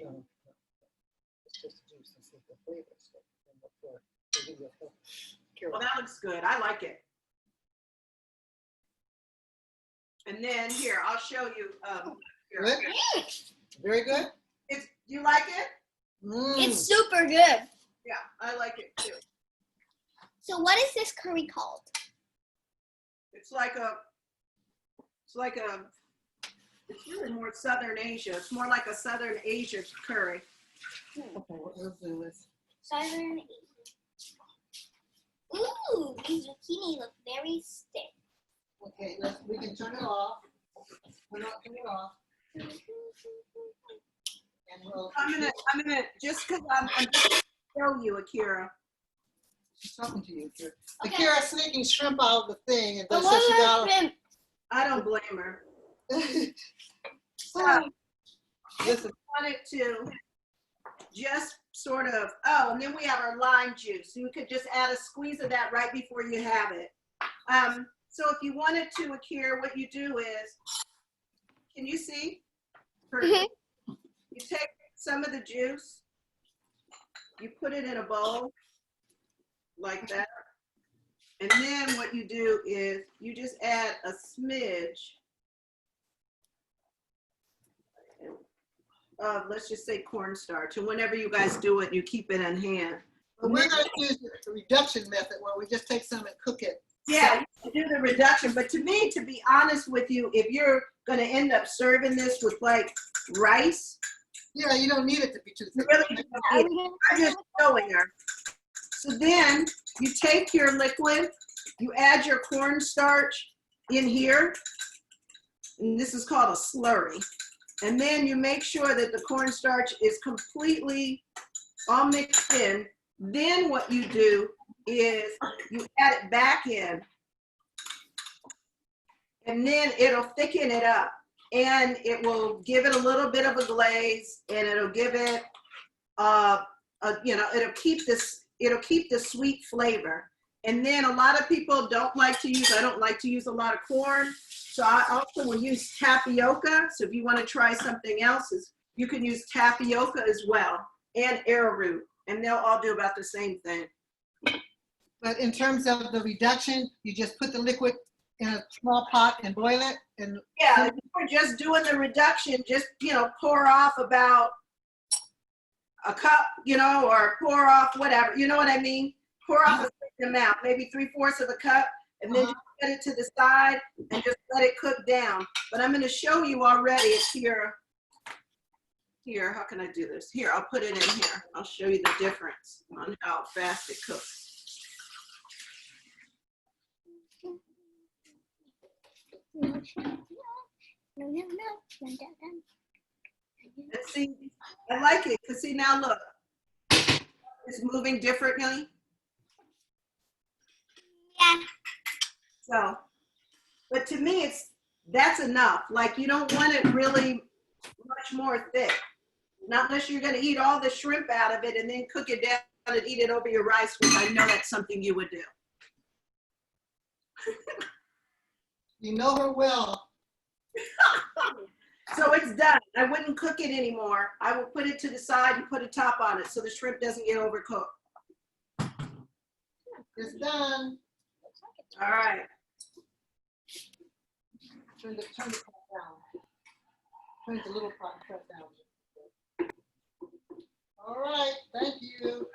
No, it's just juice. It's the flavor. Well, that looks good. I like it. And then here, I'll show you. Here. Good? Very good? Do you like it? It's super good. Yeah, I like it too. So what is this curry called? It's really more Southern Asia. It's more like a Southern Asia curry. Okay, what we'll do is, Southern. Ooh, these zucchini look very stiff. okay, we can turn it off. We're not turning it off. And we'll, I'm gonna just because I'm just gonna show you, Akira. she's talking to you, Akira. Okay. Akira's sneaking shrimp out of the thing, and But then so she got. shrimp? I don't blame her. So, listen, I wanted to just sort of, oh, and then we have our lime juice. You could just add a squeeze of that right before you have it. So if you wanted to, Akira, what you do is, can you see? Perfect. You take some of the juice, you put it in a bowl like that. And then what you do is you just add a smidge of, let's just say, cornstarch. And whenever you guys do it, you keep it in hand. but we're going to use the reduction method where we just take some and cook it. Yeah, you do the reduction. But to me, to be honest with you, if you're going to end up serving this with like rice, Yeah, you don't need it to be too you thick. really don't need it. I'm just showing her. So then you take your liquid, you add your cornstarch in here, and this is called a slurry. And then you make sure that the cornstarch is completely all mixed in. Then what you do is you add it back in, and then it'll thicken it up, and it will give it a little bit of a glaze, and it'll give it it'll keep the sweet flavor. And then a lot of people don't like to use, I don't like to use a lot of corn, so I also will use tapioca. So if you want to try something else, you can use tapioca as well, and arrowroot, and they'll all do about the same thing. But in terms of the reduction, you just put the liquid in a small pot and boil it. And Yeah, if we're just doing the reduction, just, pour off about a cup, or pour off whatever, you know what I mean? Pour off a certain amount, maybe 3/4 of a cup, and then just set it to the side and just let it cook down. But I'm going to show you already. It's here. Here, how can I do this? Here, I'll put it in here. I'll show you the difference on how fast it cooks. And see, I like it because see now look, it's moving differently. Yeah. So, but to me, that's enough. Like you don't want it really much more thick. Not unless you're going to eat all the shrimp out of it and then cook it down and eat it over your rice, which I know that's something you would do. you know her well. So it's done. I wouldn't cook it anymore. I will put it to the side and put a top on it so the shrimp doesn't get overcooked. It's done. All right. Turn the pot down. Turn the little pot down. All right, thank you.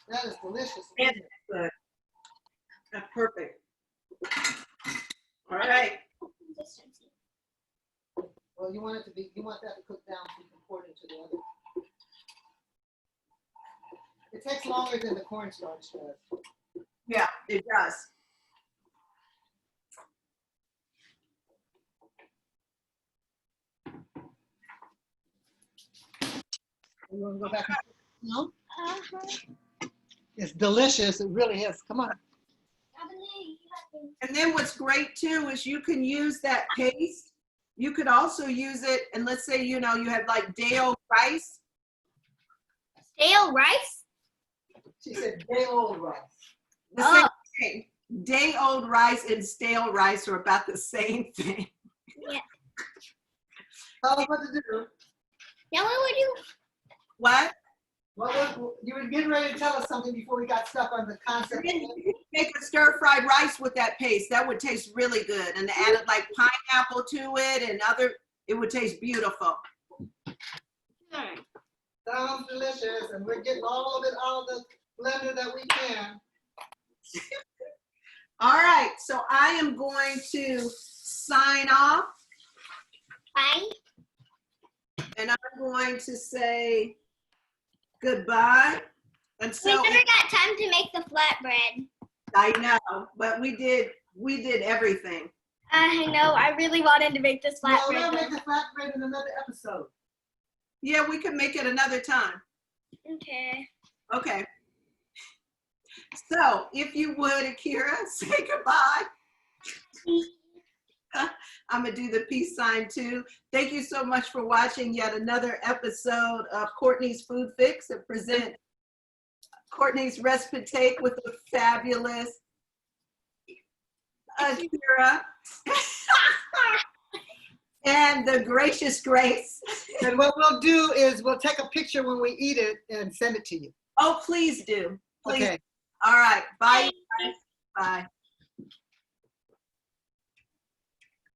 That is delicious. And it's good. That's perfect. All right. Consistency. Well, you want that to cook down so you can pour it into the other. It takes longer than the cornstarch does. Yeah, it does. You want to go back? No? Uh-huh. It's delicious. It really is. Come on. I believe you have to. And then what's great too is you can use that paste. You could also use it, and let's say, you had like day-old rice. Stale rice? She said day-old rice. The same thing. Day-old rice and stale rice are about the same thing. Yeah. Tell us what to do. Now what would you? What? You were getting ready to tell us something before we got stuck on the concept. Make a stir-fried rice with that paste. That would taste really good. And added like pineapple to it and it would taste beautiful. Sounds delicious, and we're getting all of it out of the blender that we can. All right, so I am going to sign off. Bye. And I'm going to say goodbye. And We so never got time to make the flatbread. I know, but we did everything. I know. I really wanted to make this Well, flatbread. we'll make though. the flatbread in another episode. Yeah, we can make it another time. Okay. Okay. So if you would, Akira, say goodbye. I'm gonna do the peace sign too. Thank you so much for watching yet another episode of Courtney's Food Fix that present Courtney's recipe take with the fabulous Akira and the gracious Grace. And what we'll do is we'll take a picture when we eat it and send it to you. Oh, please do. Please. Okay. All right. Bye. Bye. Bye.